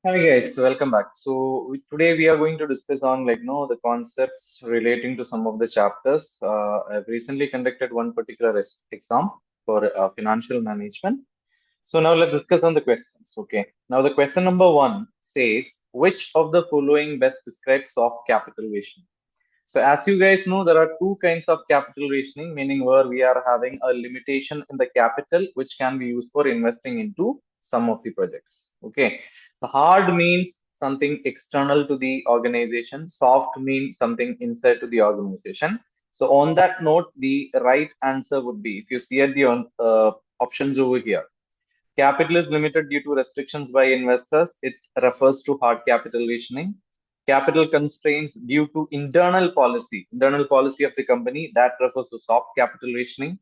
Hi guys, welcome back. Today we are going to discuss on the concepts relating to some of the chapters. I've recently conducted one particular exam for financial management. So now let's discuss on the questions. Okay. Now the question number one says, which of the following best describes soft capital rationing? So as you guys know, there are two kinds of capital rationing, meaning where we are having a limitation in the capital, which can be used for investing into some of the projects. Okay. So hard means something external to the organization. Soft means something inside to the organization. So on that note, the right answer would be, if you see at the options over here, capital is limited due to restrictions by investors. It refers to hard capital rationing. Capital constraints due to internal policy of the company, that refers to soft capital rationing.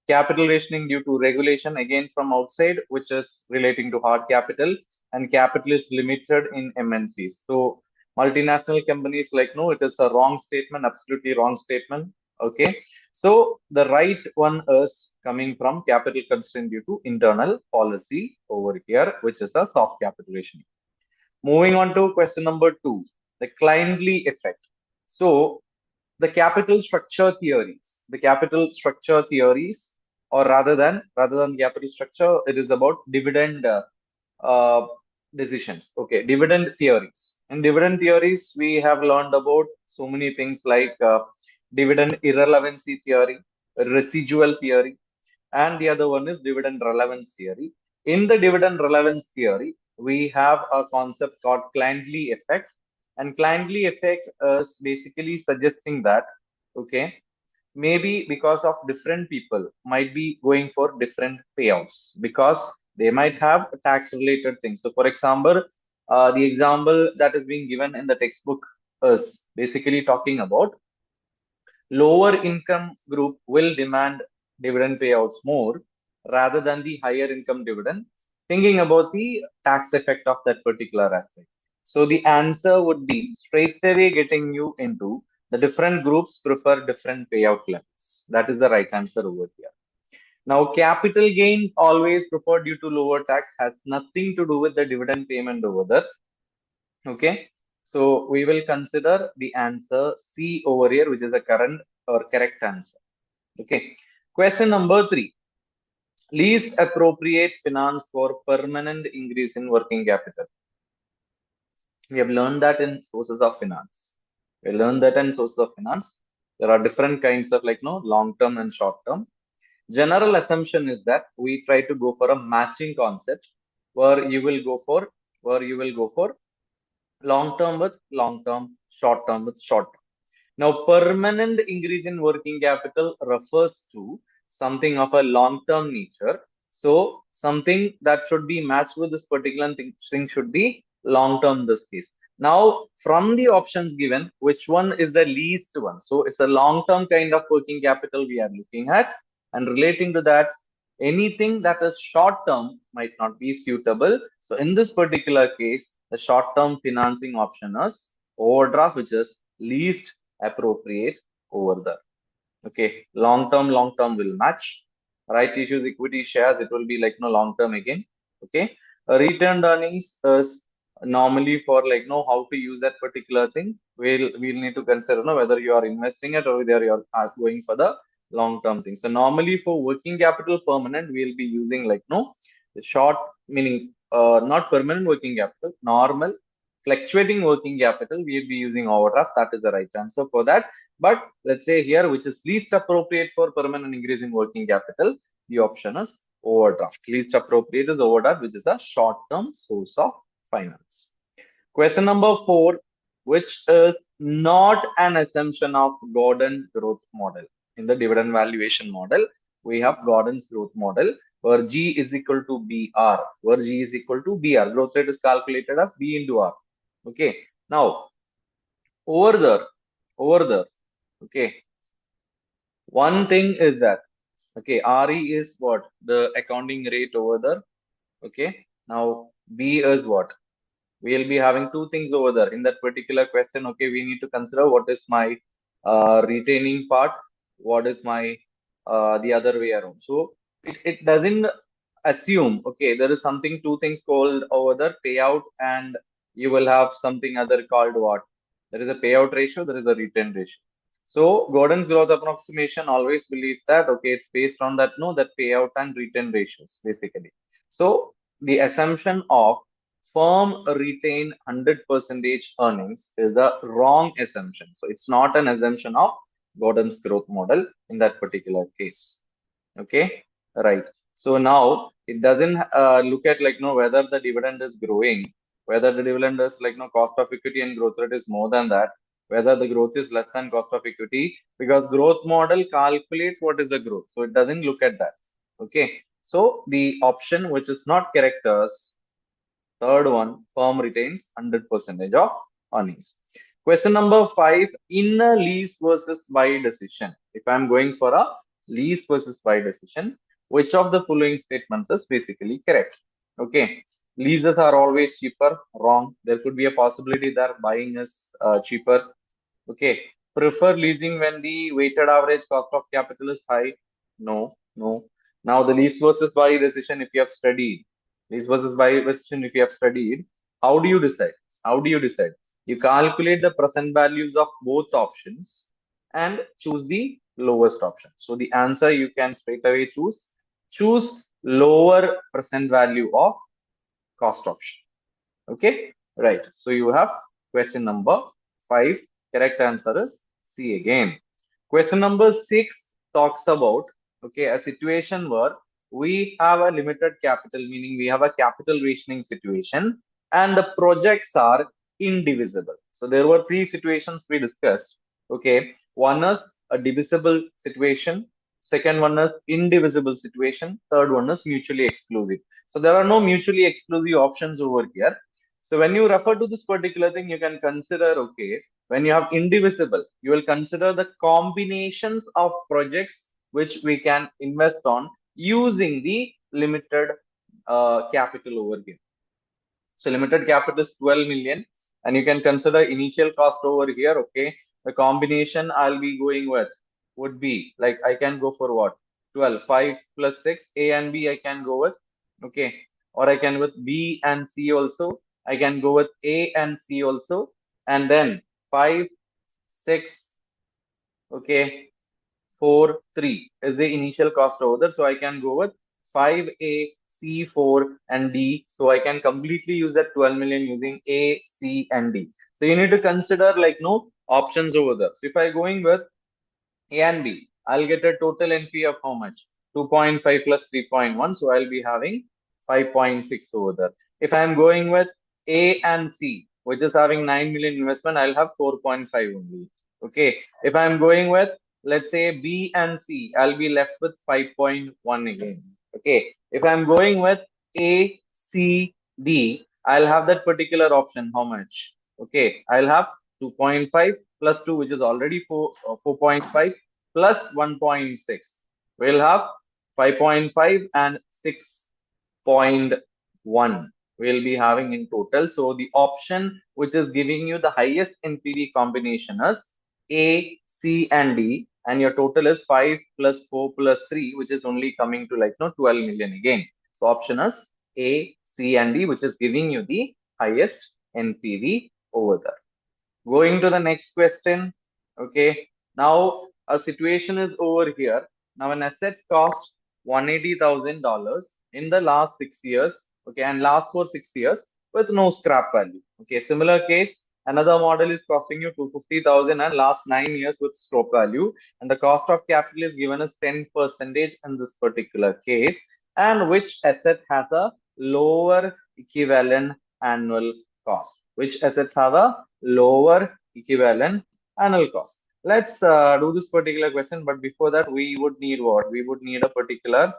Capital rationing due to regulation, again from outside, which is relating to hard capital. And capital is limited in MNCs. So multinational companies, like, no, it is a wrong statement, absolutely wrong statement. Okay. So the right one is coming from capital constraint due to internal policy over here, which is a soft capital rationing. Moving on to question number two, the Kindly effect. So the capital structure theories, or rather than capital structure, it is about dividend uh, decisions. Okay, dividend theories. In dividend theories, we have learned about so many things like dividend irrelevancy theory, residual theory, and the other one is dividend relevance theory. In the dividend relevance theory, we have a concept called Kindly effect, and Kindly effect is basically suggesting that, okay, maybe because of different people might be going for different payouts because they might have tax related things. So, for example, the example that is being given in the textbook is basically talking about lower income group will demand dividend payouts more rather than the higher income dividend, thinking about the tax effect of that particular aspect. So the answer would be straight away getting you into the different groups prefer different payout levels. That is the right answer over here. Now, capital gains always preferred due to lower tax has nothing to do with the dividend payment over there. Okay. So we will consider the answer C over here, which is a current or correct answer. Okay. Question number three. Least appropriate finance for permanent increase in working capital. We have learned that in sources of finance. We learned that in sources of finance. There are different kinds of long term and short term. General assumption is that we try to go for a matching concept where you will go for long term with long term, short term with short term. Now, permanent increase in working capital refers to something of a long term nature. So, something that should be matched with this particular thing should be long term, this case. Now, from the options given, which one is the least one? So, it's a long term kind of working capital we are looking at. And relating to that, anything that is short term might not be suitable. So, in this particular case, the short term financing option is overdraft, which is least appropriate over there. Okay, long term will match. Right issues, equity shares, it will be long term again. Okay, returned earnings is normally for how to use that particular thing. We'll need to consider whether you are investing it or whether you are going for the long term thing. So normally for working capital permanent, we'll be using the short, meaning not permanent working capital, normal fluctuating working capital, we'll be using overdraft. That is the right answer for that. But let's say here, which is least appropriate for permanent increase in working capital, the option is overdraft. Least appropriate is overdraft, which is a short-term source of finance. Question number four, which is not an assumption of Gordon growth model. In the dividend valuation model, we have Gordon's growth model where G is equal to BR, where G is equal to BR. Growth rate is calculated as B into R. Okay. Now, over there, over there, okay, one thing is that, okay, RE is what? The accounting rate over there. Okay. Now, B is what? We'll be having two things over there. In that particular question, okay, we need to consider what is my retaining part, what is my the other way around. So, it doesn't assume, okay, there is something, two things called over there, payout and you will have something other called what? There is a payout ratio, there is a return ratio. So Gordon's growth approximation always believes that okay, it's based on that no that payout and return ratios basically. So the assumption of firm retain 100% earnings is the wrong assumption. So it's not an assumption of Gordon's growth model in that particular case. Okay, right. So now it doesn't look at like no whether the dividend is growing, whether the dividend is like no cost of equity and growth rate is more than that, whether the growth is less than cost of equity, because growth model calculates what is the growth. So it doesn't look at that. Okay. So the option which is not correct is third one, firm retains 100% of earnings. Question number 5, in a lease versus buy decision. If I'm going for a lease versus buy decision, which of the following statements is basically correct? Okay. Leases are always cheaper. Wrong. There could be a possibility that buying is cheaper. Okay. Prefer leasing when the weighted average cost of capital is high? No, no. Now the lease versus buy decision, if you have studied, lease versus buy decision, if you have studied, how do you decide? How do you decide? You calculate the present values of both options and choose the lowest option. So the answer you can straight away choose lower present value of cost option. Okay, right. So you have question number 5. Correct answer is C again. Question number 6 talks about okay a situation where we have a limited capital, meaning we have a capital rationing situation, and the projects are indivisible. So there were three situations we discussed. Okay, one is a divisible situation. Second one is indivisible situation. Third one is mutually exclusive. So there are no mutually exclusive options over here. So when you refer to this particular thing, you can consider, okay, when you have indivisible, you will consider the combinations of projects which we can invest on using the limited capital over here. So limited capital is 12 million, and you can consider initial cost over here. Okay, the combination I'll be going with would be like I can go for what 12 5 plus 6 A and B I can go with. Okay, or I can with B and C also. I can go with A and C also, and then 5 6. Okay, 4, 3 is the initial cost over there. So I can go with 5A, C4, and D. So I can completely use that 12 million using A, C, and D. So you need to consider like no options over there. So if I going with A and B, I'll get a total NP of how much? 2.5 plus 3.1. So I'll be having 5.6 over there. If I'm going with A and C, which is having 9 million investment, I'll have 4.5 only. Okay. If I'm going with, let's say, B and C, I'll be left with 5.1 again. Okay. If I'm going with A, C, D, I'll have that particular option. How much? Okay. I'll have 2.5 plus 2, which is already 4.5 plus 1.6. We'll have 5.5 and 6.1 we'll be having in total. So the option which is giving you the highest NPV combination is A, C, and D, and your total is 5 plus 4 plus 3, which is only coming to like no 12 million again. So option is A, C, and D, which is giving you the highest NPV over there. Going to the next question. Okay. Now a situation is over here. Now an asset cost $180,000 in the last 6 years. Okay, and last for 6 years with no scrap value. Okay, similar case. Another model is costing you 250,000 and last 9 years with scrap value, and the cost of capital is given as 10% in this particular case. And which asset has a lower equivalent annual cost? Which assets have a lower equivalent annual cost? Let's do this particular question, but before that, we would need what? We would need a particular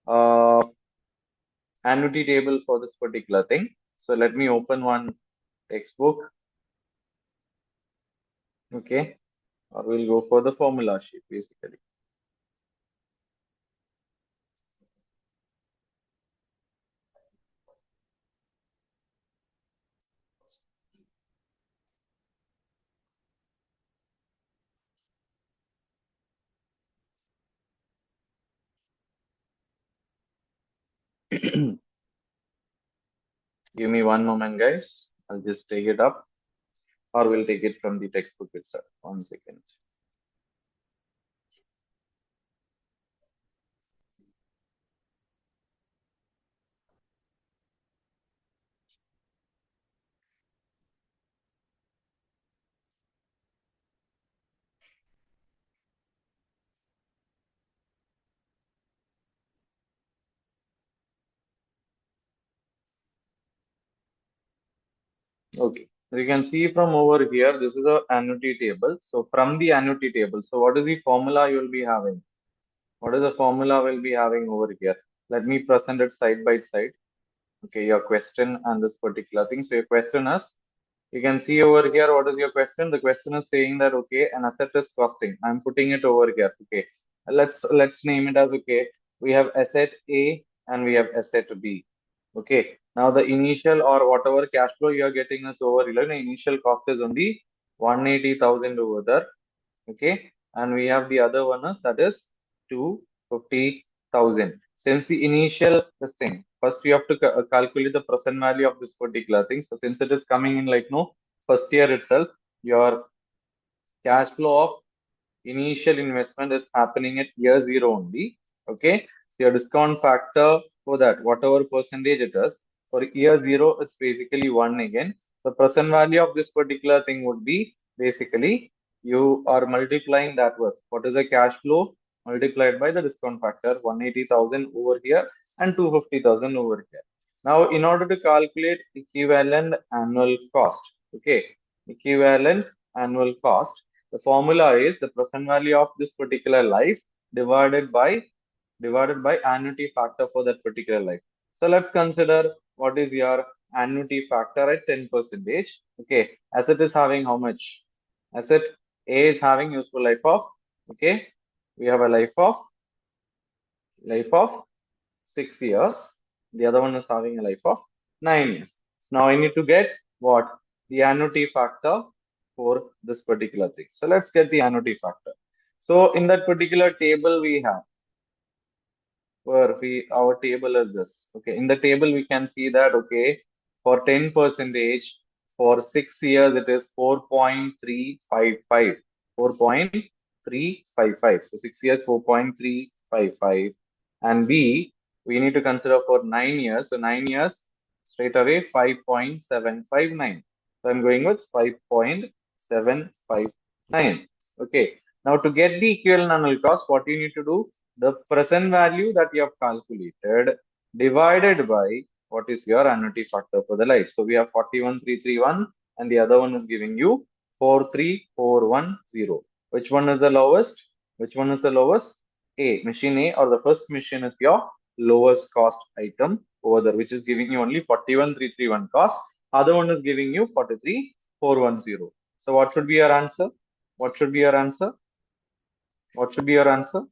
uh, annuity table for this particular thing. So let me open one textbook. Okay, or we'll go for the formula sheet basically. Give me one moment, guys. I'll just take it up, or we'll take it from the textbook itself. 1 second. Okay. So you can see from over here, this is a annuity table. So from the annuity table, so what is the formula you will be having? What is the formula we'll be having over here? Let me present it side by side. Okay, your question and this particular thing. So your question is, you can see over here, what is your question? The question is saying that, okay, an asset is costing. I'm putting it over here. Okay, let's name it as, okay, we have asset A and we have asset B. Okay, now the initial or whatever cash flow you are getting is over here. The initial cost is only 180,000 over there. Okay, and we have the other one is that is 250,000. Since the initial this thing, first we have to calculate the present value of this particular thing. So since it is coming in like no first year itself, your cash flow of initial investment is happening at year zero only. Okay, so your discount factor for that, whatever percentage it is, for year zero, it's basically one again. The present value of this particular thing would be basically you are multiplying that with what is the cash flow multiplied by the discount factor 180,000 over here and 250,000 over here. Now, in order to calculate equivalent annual cost, okay, equivalent annual cost, the formula is the present value of this particular life divided by annuity factor for that particular life. So let's consider what is your annuity factor at 10 percentage. Okay, asset is having how much? Asset A is having useful life of, okay, we have a life of 6 years. The other one is having a life of 9 years. So now I need to get what? The annuity factor for this particular thing. So let's get the annuity factor. So in that particular table we have, where our table is this. Okay, in the table we can see that, okay, for 10 percentage for 6 years it is 4.355. 4.355. So 6 years 4.355, and we need to consider for 9 years. So 9 years straight away 5.759. So I'm going with 5.759. Okay. Now to get the equivalent annual cost, what you need to do? The present value that you have calculated divided by what is your annuity factor for the life. So we have 41,331 and the other one is giving you 43,410. Which one is the lowest? Which one is the lowest? A, machine A, or the first machine is your lowest cost item over there, which is giving you only 41,331 cost. Other one is giving you 43,410. So what should be your answer? What should be your answer? What should be your answer?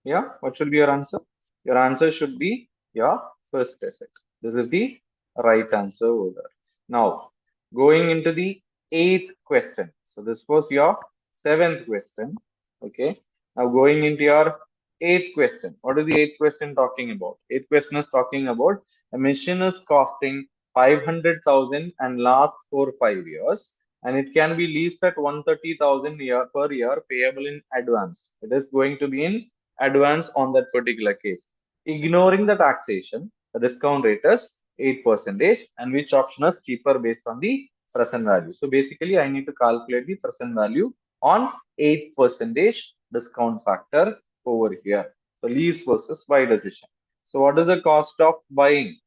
Yeah, what should be your answer? Your answer should be your first asset. This is the right answer over there. Now, going into the eighth question. So this was your seventh question. Okay. Now going into your eighth question. What is the eighth question talking about? Eighth question is talking about a machine is costing 500,000 and last for 5 years, and it can be leased at 130,000 year per year payable in advance. It is going to be in advance on that particular case. Ignoring the taxation, the discount rate is 8%, and which option is cheaper based on the present value. So basically, I need to calculate the present value on 8% discount factor over here. So lease versus buy decision. So what is the cost of buying?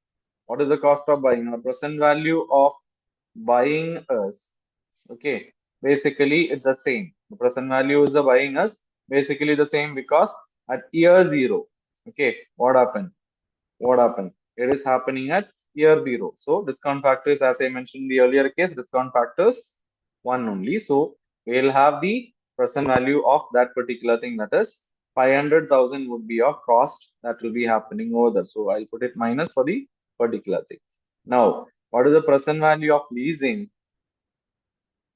What is the cost of buying? Our present value of buying is, okay, basically it's the same. The present value is the buying us basically the same, because at year zero, okay, what happened? What happened? It is happening at year zero. So discount factor is, as I mentioned in the earlier case, discount factor is one only. So we'll have the present value of that particular thing, that is 500,000 would be your cost that will be happening over there. So I'll put it minus for the particular thing. Now, what is the present value of leasing?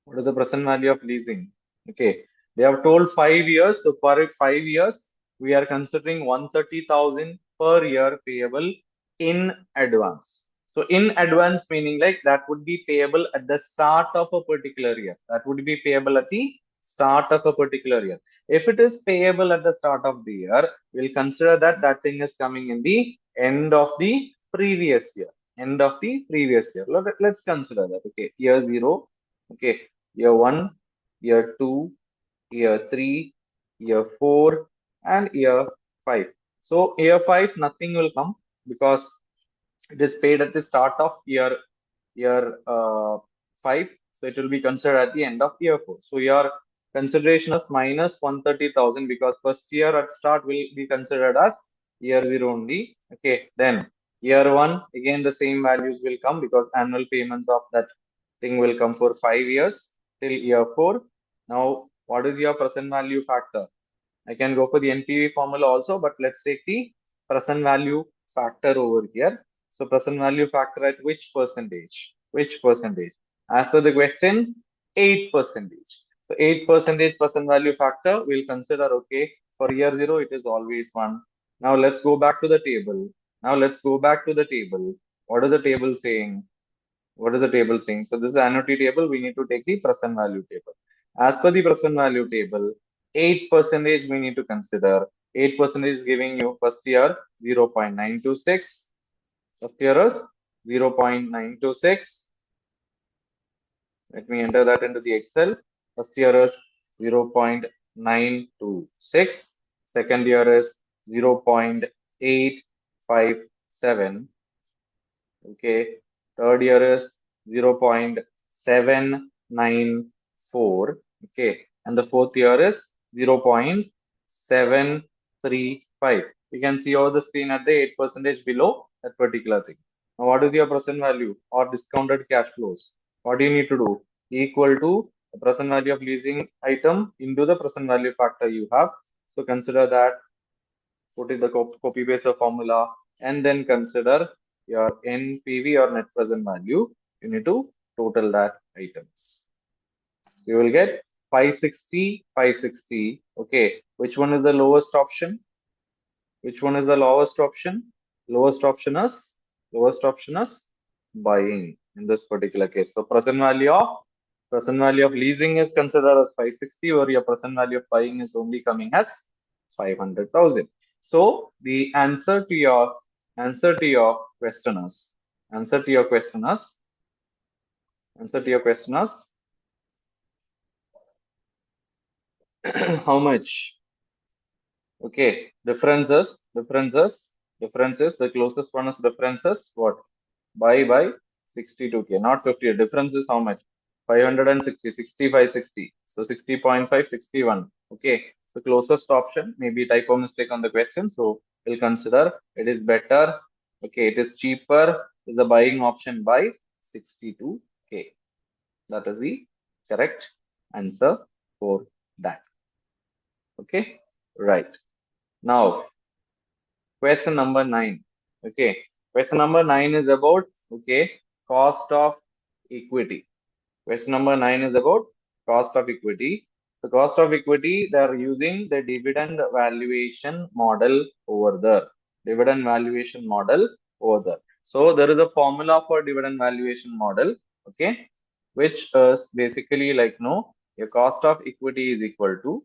What is the present value of leasing? Okay, they have told 5 years. So for 5 years, we are considering 130,000 per year payable in advance. So in advance meaning like that would be payable at the start of a particular year. That would be payable at the start of a particular year. If it is payable at the start of the year, we'll consider that that thing is coming in the end of the previous year. End of the previous year. Let's consider that. Okay, year zero. Okay, year one, year two, year three, year four, and year five. So year five, nothing will come because it is paid at the start of year five, so it will be considered at the end of year four. So your consideration is minus 130,000 because first year at start will be considered as year zero only. Okay, then year one again the same values will come because annual payments of that thing will come for 5 years till year four. Now, what is your present value factor? I can go for the NPV formula also, but let's take the present value factor over here. So present value factor at which percentage? Which percentage? As per the question, 8 percentage. So 8 percentage present value factor we'll consider, okay, for year zero, it is always 1. Now let's go back to the table. Now let's go back to the table. What is the table saying? What is the table saying? So this is the annuity table. We need to take the present value table. As per the present value table, 8 percentage we need to consider. 8 percentage is giving you first year 0.926. First year is 0.926. Let me enter that into the Excel. First year is 0.926. Second year is 0.857. Okay. Third year is 0.794. Okay. And the fourth year is 0.735. You can see over the screen at the 8 percentage below that particular thing. Now, what is your present value or discounted cash flows? What do you need to do? Equal to the present value of leasing item into the present value factor you have. So consider that, put in the copy paste of formula, and then consider your NPV or net present value. You need to total that items. So you will get 560, 560. Okay, which one is the lowest option? Which one is the lowest option? Lowest option is buying in this particular case. So present value of leasing is considered as 560, or your present value of buying is only coming as 500,000. So the answer to your question is how much? Okay, differences. The closest one is differences. What? By 62K, not 50. Difference is how much? 560, 60 by 60. So 60.5, 61. Okay, so closest option, maybe typo mistake on the question. So we'll consider it is better. Okay, it is cheaper. Is the buying option by 62K. That is the correct answer for that. Okay, right. Now, question number 9. Okay, question number 9 is about, okay, cost of equity. Question number 9 is about cost of equity. The cost of equity, they are using the dividend valuation model over there. Dividend valuation model over there. So there is a formula for dividend valuation model, okay, which is basically like, no, your cost of equity is equal to,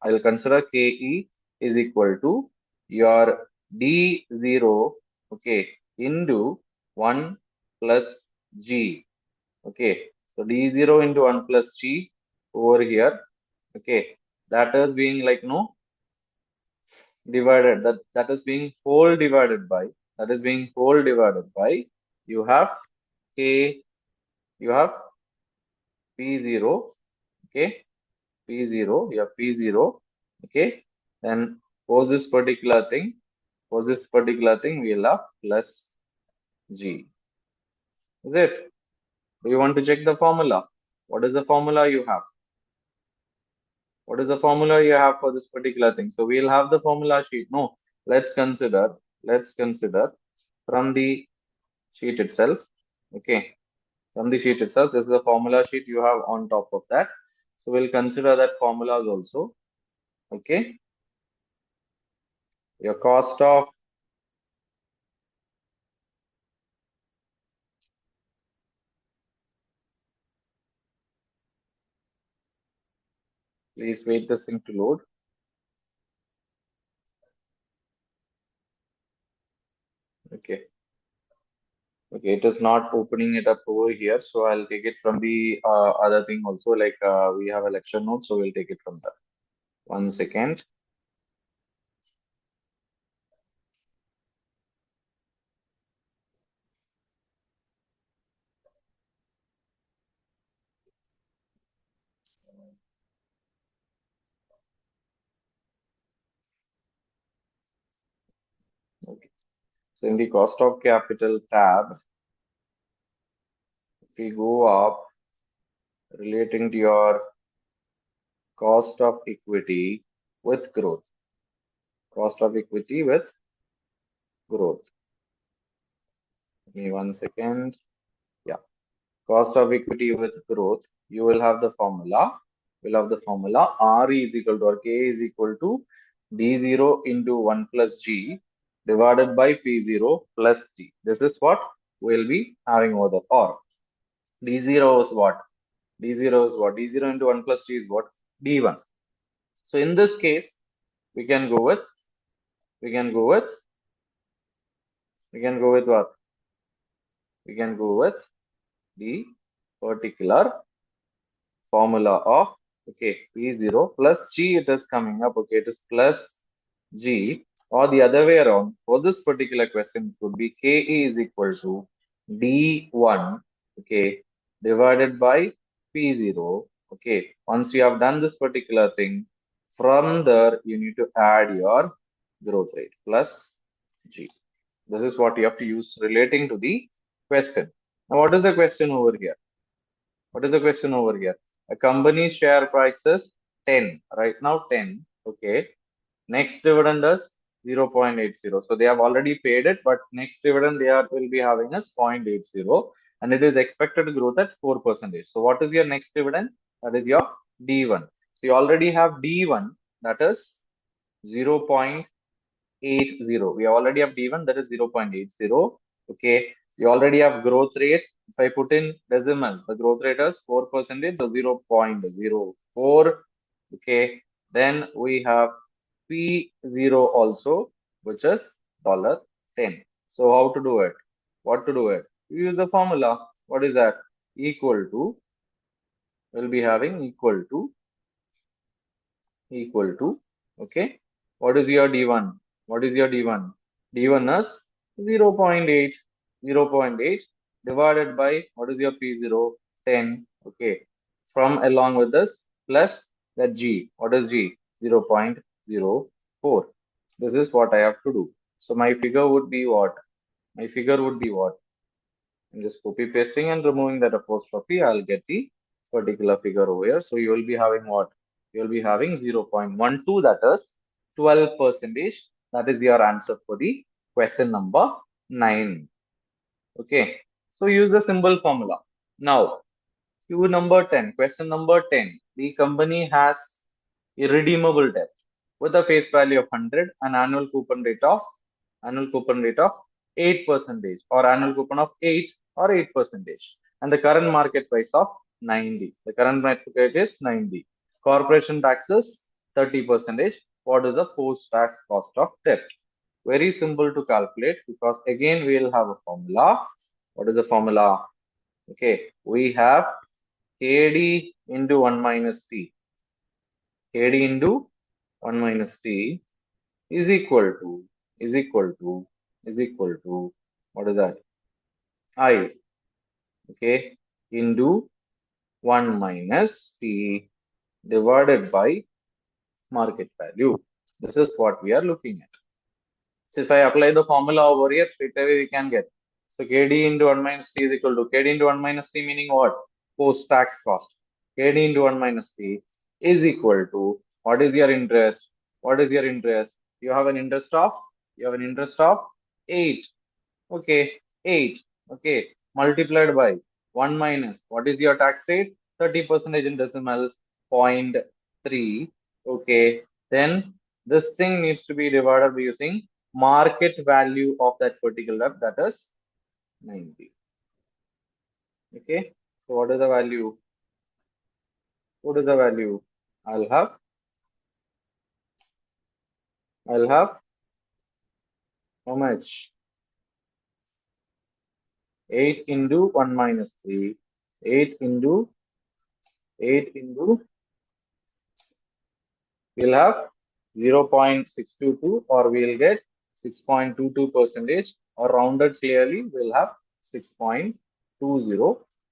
I will consider KE is equal to your D0, okay, into 1 plus G. Okay, so D0 into 1 plus G over here. Okay, that is being like, no, divided, that is being whole divided by, you have K, you have P0, okay, P0, you have P0, okay, then for this particular thing, we'll have plus G. Is it? Do you want to check the formula? What is the formula you have? What is the formula you have for this particular thing? So we'll have the formula sheet. No, let's consider from the sheet itself. Okay, from the sheet itself, this is the formula sheet you have on top of that. So we'll consider that formulas also. Okay, your cost of Please wait this thing to load. Okay. Okay, it is not opening it up over here, so I'll take it from the other thing also. Like we have a lecture note, so we'll take it from there. 1 second. Okay. So in the cost of capital tab, if we go up relating to your cost of equity with growth, cost of equity with growth. Give me 1 second. Yeah, cost of equity with growth. You will have the formula. We'll have the formula R is equal to or K is equal to D0 into 1 plus G divided by P0 plus G. This is what we'll be having over there. Or D0 is what? D0 is what? D0 into 1 plus G is what? D1. So in this case, we can go with, we can go with, we can go with what? We can go with the particular formula of, okay, P0 plus G, it is coming up, okay, it is plus G, or the other way around. For this particular question, it would be Ke is equal to D1, okay, divided by P0, okay. Once we have done this particular thing, from there, you need to add your growth rate plus G. This is what you have to use relating to the question. Now, what is the question over here? What is the question over here? A company's share price is 10, right now 10. Okay. Next dividend is 0.80. So they have already paid it, but next dividend they are will be having is 0.80 and it is expected to grow at 4%. So what is your next dividend? That is your D1. So you already have D1, that is 0.80. We already have D1, that is 0.80. Okay. We already have growth rate. If I put in decimals, the growth rate is 4%, the 0.04. Okay. Then we have P0 also, which is $10. So how to do it? What to do it? We use the formula. What is that? Equal to, we'll be having equal to, okay. What is your D1? What is your D1? D1 is 0.8, 0.8 divided by, what is your P0? 10, okay. From along with this plus the G. What is G? 0.04. This is what I have to do. So my figure would be what? My figure would be what? I'm just copy pasting and removing that apostrophe. I'll get the particular figure over here. So you will be having what? You will be having 0.12, that is 12 percentage. That is your answer for the question number 9. Okay. So use the symbol formula. Now, Q number 10, question number 10. The company has irredeemable debt with a face value of 100 and annual coupon rate of 8 percentage or annual coupon of 8 or 8 percentage and the current market price of 90. The current market rate is 90. Corporation taxes 30 percentage. What is the post-tax cost of debt? Very simple to calculate because again we will have a formula. What is the formula? Okay, we have KD into 1 minus T. KD into 1 minus T is equal to, is equal to, is equal to, what is that? I, okay, into 1 minus T divided by market value. This is what we are looking at. So if I apply the formula over here, straight away we can get. So KD into 1 minus T is equal to KD into 1 minus T, meaning what? Post-tax cost. KD into 1 minus T is equal to, what is your interest? What is your interest? You have an interest of, you have an interest of 8. Okay, 8. Okay, multiplied by 1 minus, what is your tax rate? 30 percentage in decimals, 0.3. Okay, then this thing needs to be divided by using market value of that particular, that is 90. Okay, so what is the value? What is the value? I'll have how much? 8 into 1 minus 3. 8 into 8 into we'll have 0.622 or we'll get 6.22 percentage, or rounded clearly we'll have 6.20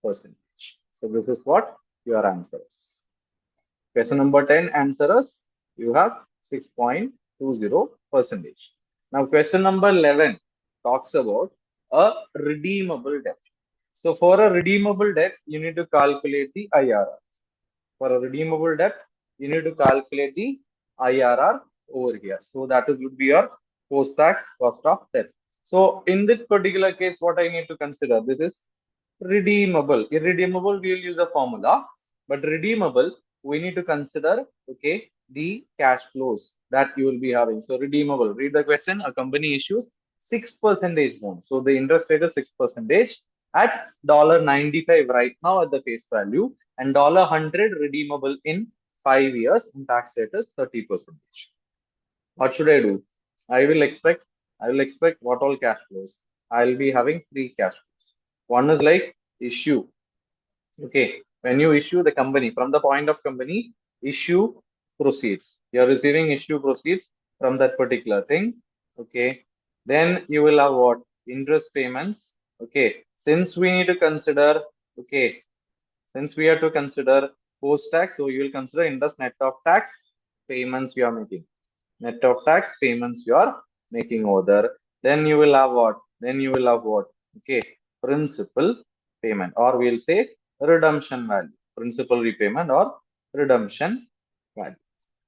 percentage. So this is what your answer is. Question number 10 answer is you have 6.20 percentage. Now question number 11 talks about a redeemable debt. So for a redeemable debt, you need to calculate the IRR. For a redeemable debt, you need to calculate the IRR over here. So that is would be your post-tax cost of debt. So in this particular case, what I need to consider, this is redeemable. Irredeemable, we will use a formula, but redeemable, we need to consider, okay, the cash flows that you will be having. So redeemable, read the question. A company issues 6% bond. So the interest rate is 6% at $95 right now at the face value, and $100 redeemable in 5 years, and tax rate is 30%. What should I do? I will expect I will expect what all cash flows. I'll be having three cash flows. One is like issue. Okay, when you issue the company from the point of company, issue proceeds. You're receiving issue proceeds from that particular thing. Okay, then you will have what? Interest payments. Okay, since we need to consider, okay, since we have to consider post tax, so you will consider interest net of tax payments you are making. Net of tax payments you are making over there. Then you will have what? Then you will have what? Okay, principal payment, or we'll say redemption value, principal repayment or redemption value.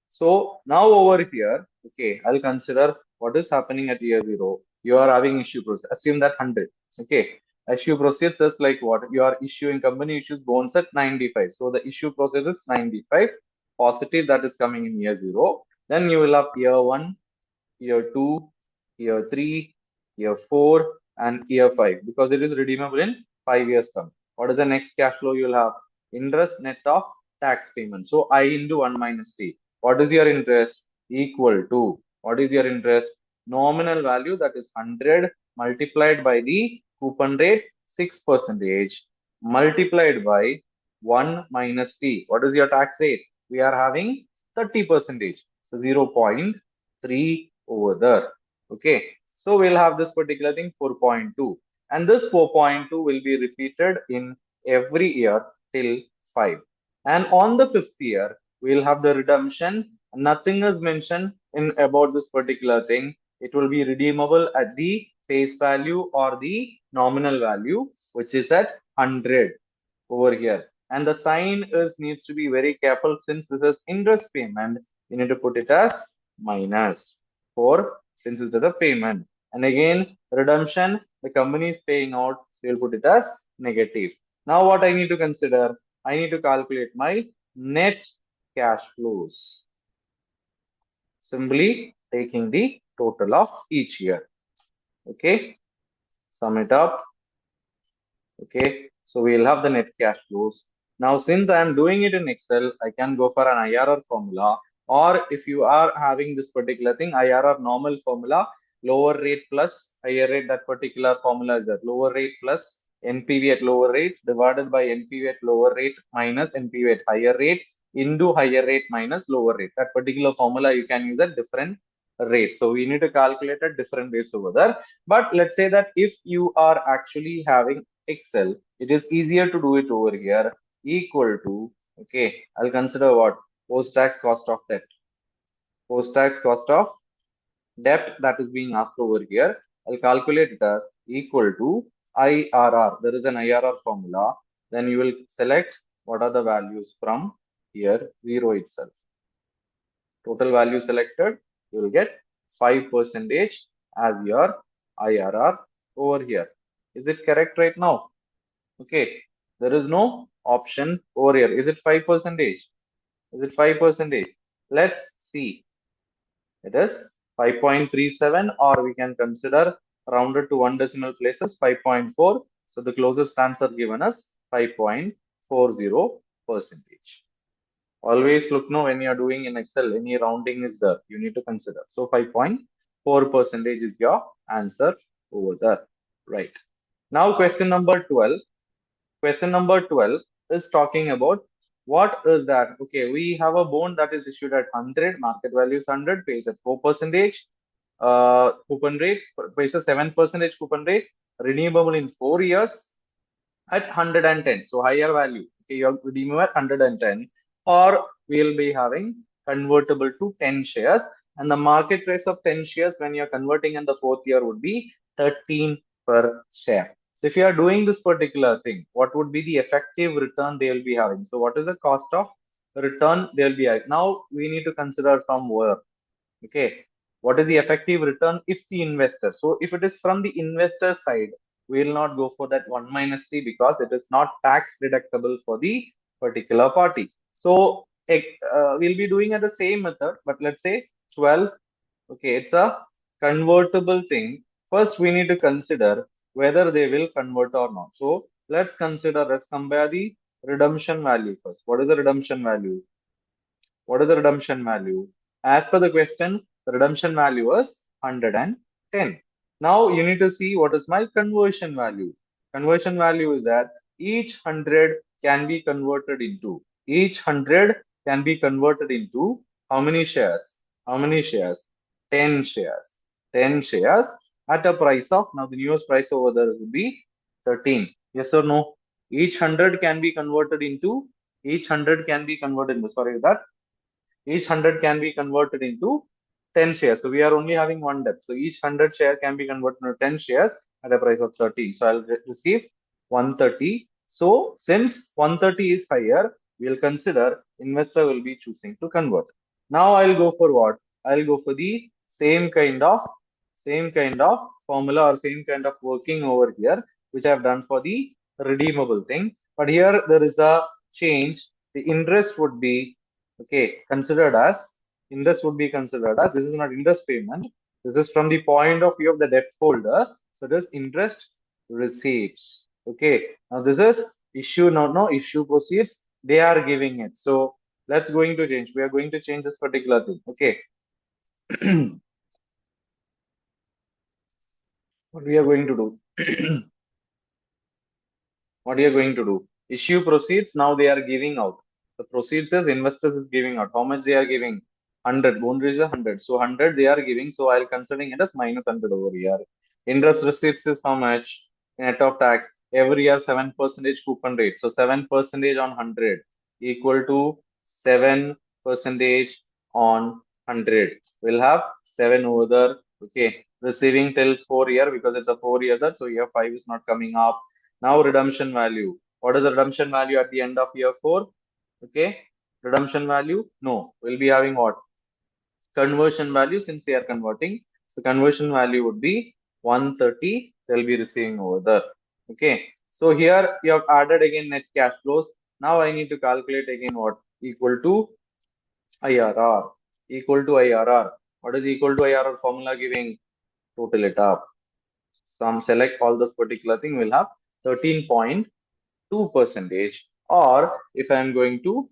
So now over here, okay, I'll consider what is happening at year zero. You are having issue process. Assume that 100. Okay. Issue process is like what? You are issuing, company issues bonds at 95. So the issue process is 95 positive, that is coming in year zero. Then you will have year one, year two, year three, year four, and year five, because it is redeemable in 5 years term. What is the next cash flow you will have? Interest net of tax payment. So I into 1 minus t. What is your interest? Equal to, what is your interest? Nominal value, that is 100 multiplied by the coupon rate 6% multiplied by 1 minus t. What is your tax rate? We are having 30%. So 0.3 over there. Okay. So we'll have this particular thing 4.2. And this 4.2 will be repeated in every year till 5. And on the fifth year, we'll have the redemption. Nothing is mentioned in about this particular thing. It will be redeemable at the face value or the nominal value, which is at 100 over here. And the sign is needs to be very careful, since this is interest payment. You need to put it as minus for, since it is a payment. And again, redemption, the company is paying out, so you'll put it as negative. Now what I need to consider, I need to calculate my net cash flows. Simply taking the total of each year. Okay, sum it up. Okay, so we'll have the net cash flows. Now, since I am doing it in Excel, I can go for an IRR formula, or if you are having this particular thing, IRR normal formula, lower rate plus higher rate, that particular formula is that lower rate plus NPV at lower rate divided by NPV at lower rate minus NPV at higher rate into higher rate minus lower rate. That particular formula you can use at different rates. So we need to calculate at different rates over there. But let's say that if you are actually having Excel, it is easier to do it over here. Equal to, okay, I'll consider what? Post-tax cost of debt. Post-tax cost of debt that is being asked over here. I'll calculate it as equal to IRR. There is an IRR formula. Then you will select what are the values from here, 0 itself. Total value selected, you will get 5% as your IRR over here. Is it correct right now? Okay, there is no option over here. Is it 5%? Is it 5%? Let's see. It is 5.37, or we can consider rounded to one decimal places 5.4. So the closest answer given us 5.40%. Always look no when you're doing in Excel, any rounding is there. You need to consider. So 5.4 percentage is your answer over there. Right. Now question number 12. Question number 12 is talking about what is that? Okay, we have a bond that is issued at 100, market value is 100, pays at 4 percentage, coupon rate, pays a 7 percentage coupon rate, renewable in 4 years, at 110. So higher value. Okay, you have to redeem at 110, or we'll be having convertible to 10 shares. And the market price of 10 shares when you're converting in the fourth year would be 13 per share. So if you are doing this particular thing, what would be the effective return they will be having? So what is the cost of return they'll be having? Now we need to consider from where. Okay, what is the effective return if the investor? So if it is from the investor side, we will not go for that 1 minus 3 because it is not tax deductible for the particular party. So we'll be doing at the same method, but let's say 12. Okay, it's a convertible thing. First, we need to consider whether they will convert or not. So let's compare the redemption value first. What is the redemption value? What is the redemption value? As per the question, the redemption value was 110. Now you need to see what is my conversion value. Conversion value is that each 100 can be converted into, each 100 can be converted into how many shares? How many shares? 10 shares. 10 shares at a price of, now the newest price over there would be 13. Yes or no? Each 100 can be converted into, each 100 can be converted into, sorry, that each 100 can be converted into 10 shares. So we are only having one debt. So each 100 share can be converted into 10 shares at a price of 30. So I'll receive 130. So since 130 is higher, we'll consider investor will be choosing to convert. Now I'll go for what? I'll go for the same kind of formula or same kind of working over here, which I've done for the redeemable thing. But here there is a change. The interest would be considered as interest would be considered as this is not interest payment. This is from the point of view of the debt holder. So this interest receipts. Okay. Now this is issue, no issue proceeds. They are giving it. So let's going to change. We are going to change this particular thing. Okay. What we are going to do? What are you going to do? Issue proceeds, now they are giving out. The proceeds is investors is giving out. How much they are giving? 100. Boundary is 100. So 100 they are giving. So I'll considering it as minus 100 over here. Interest receipts is how much? Net of tax. Every year 7 percentage coupon rate. So 7 percentage on 100 equal to 7 percentage on 100. We'll have 7 over there. Okay. Receiving till 4 year because it's a 4 year that. So year 5 is not coming up. Now redemption value. What is the redemption value at the end of year 4? Okay. Redemption value? No. We'll be having what? Conversion value since they are converting. So conversion value would be 130. They'll be receiving over there. Okay. So here you have added again net cash flows. Now I need to calculate again what? Equal to IRR. Equal to IRR. What is equal to IRR formula giving? Total it up. Some select all this particular thing will have 13.2 percentage, or if I am going to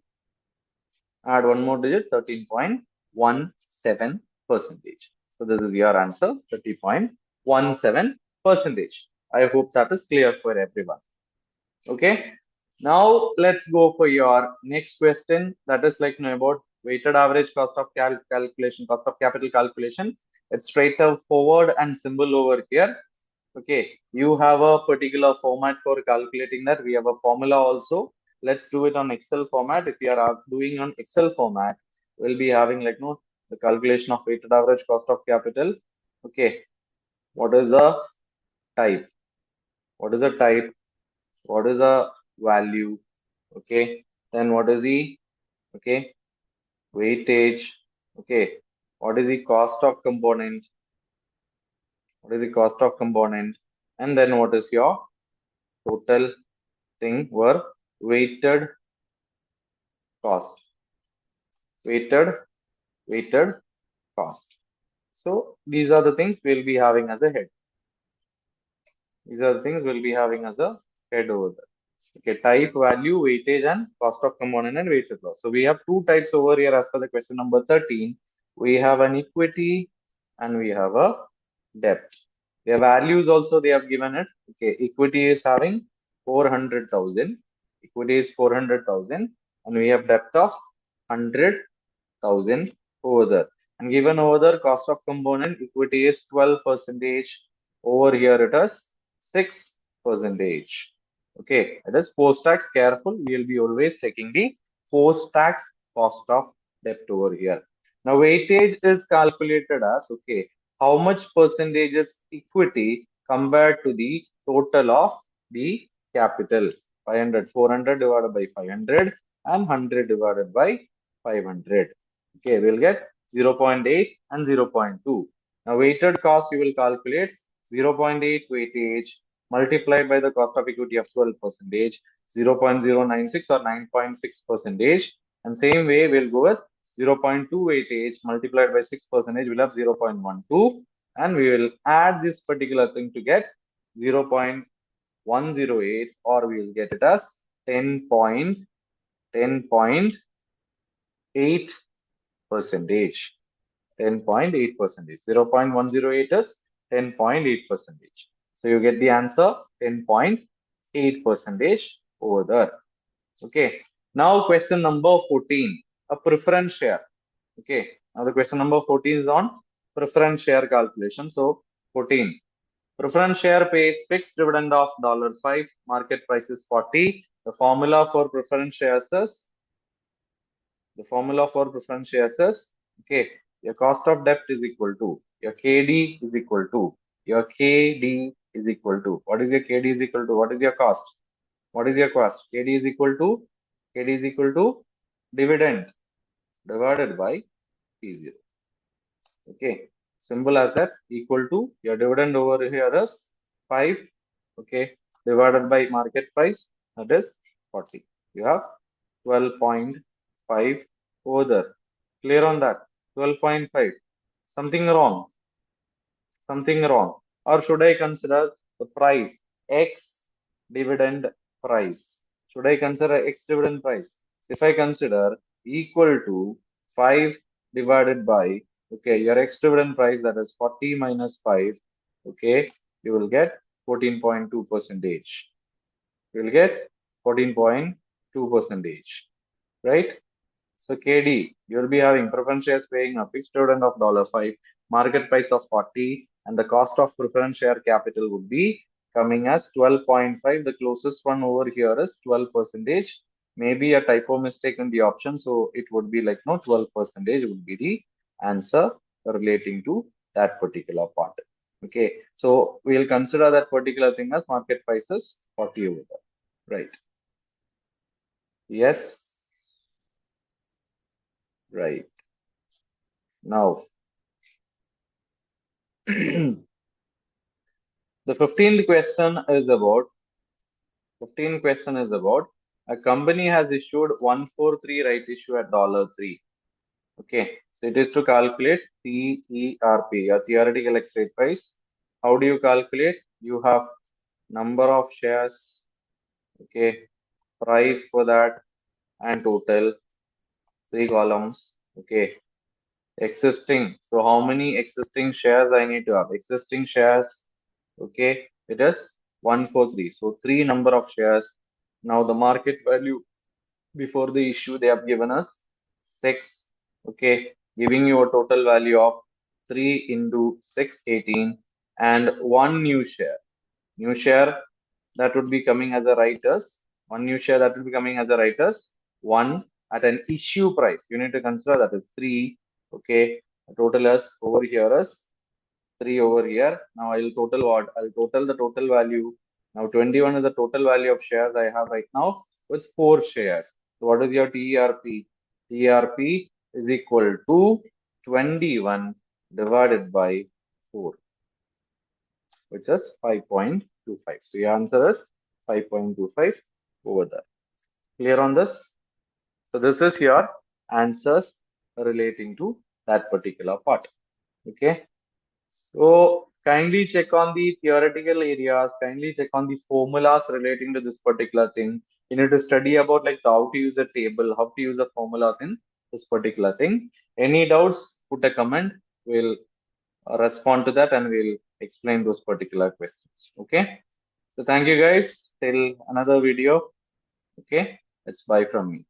add one more digit, 13.17 percentage. So this is your answer, 30.17 percentage. I hope that is clear for everyone. Okay. Now let's go for your next question. That is like about weighted average cost of calculation, cost of capital calculation. It's straightforward and simple over here. Okay, you have a particular format for calculating that. We have a formula also. Let's do it on Excel format. If you are doing on Excel format, we'll be having like no the calculation of weighted average cost of capital. Okay, what is the type? What is the type? What is the value? Okay, then what is the weightage? Okay, what is the cost of component? What is the cost of component? And then what is your total thing were weighted cost, weighted weighted cost. So these are the things we'll be having as a head. These are the things we'll be having as a head over there. Okay, type, value, weightage, and cost of component and weighted loss. So we have two types over here as per the question number 13. We have an equity and we have a debt. Their values also they have given it. Okay, equity is having 400,000. Equity is 400,000 and we have debt of 100,000 over there. And given over there, cost of component equity is 12 percentage. Over here it is 6 percentage. Okay, it is post-tax. Careful, we will be always taking the post-tax cost of debt over here. Now, weightage is calculated as, okay, how much percentage is equity compared to the total of the capital. 500, 400 divided by 500 and 100 divided by 500. Okay, we'll get 0.8 and 0.2. Now, weighted cost, we will calculate 0.8 weightage multiplied by the cost of equity of 12 percentage, 0.096 or 9.6 percentage. And same way, we'll go with 0.2 weightage multiplied by 6 percentage, we'll have 0.12. And we will add this particular thing to get 0.108, or we will get it as 10.8 percentage. 10.8 percentage. 0.108 is 10.8 percentage. So you get the answer 10.8 percentage over there. Okay. Now question number 14, a preference share. Okay. Now the question number 14 is on preference share calculation. So 14. Preference share pays fixed dividend of $5. Market price is 40. The formula for preference shares is okay, your cost of debt is equal to your KD is equal to your KD is equal to what is your KD is equal to what is your cost? What is your cost? KD is equal to dividend divided by P0. Okay, simple as that, equal to your dividend over here is 5, okay, divided by market price, that is 40. You have 12.5 over there. Clear on that? 12.5. Something wrong. Something wrong. Or should I consider the price X dividend price? Should I consider X dividend price? So if I consider equal to 5 divided by, okay, your X dividend price, that is 40 minus 5, okay, you will get 14.2 percentage. You will get 14.2 percentage, right? So KD, you'll be having preference shares paying a fixed dividend of $5, market price of 40, and the cost of preference share capital would be coming as 12.5. The closest one over here is 12 percentage. Maybe a typo mistake in the option, so it would be like no 12 percentage would be the answer relating to that particular part. Okay, so we'll consider that particular thing as market price is 40 over there, right? Yes, right. Now, the 15th question is about a company has issued 143 right issue at $3. Okay, so it is to calculate TERP, or theoretical exit price. How do you calculate? You have number of shares, okay, price for that, and total, 3 columns. Okay, existing. So how many existing shares I need to have? Existing shares, okay, it is 143. So 3 number of shares. Now the market value before the issue they have given us 6. Okay, giving you a total value of 3 into 6, 18, and 1 new share. New share that would be coming as a writers. One new share that will be coming as a writers. 1 at an issue price. You need to consider that is 3. Okay, the total is over here is 3 over here. Now I'll total what? I'll total the total value. Now 21 is the total value of shares I have right now with 4 shares. So what is your TERP? TERP is equal to 21 divided by 4, which is 5.25. So your answer is 5.25 over there. Clear on this? So this is your answers relating to that particular part. Okay. So Kindly check on the theoretical areas, kindly check on the formulas relating to this particular thing. You need to study about like how to use a table, how to use the formulas in this particular thing. Any doubts, put a comment. We'll respond to that and we'll explain those particular questions. Okay. So thank you guys till another video. Okay. It's bye from me.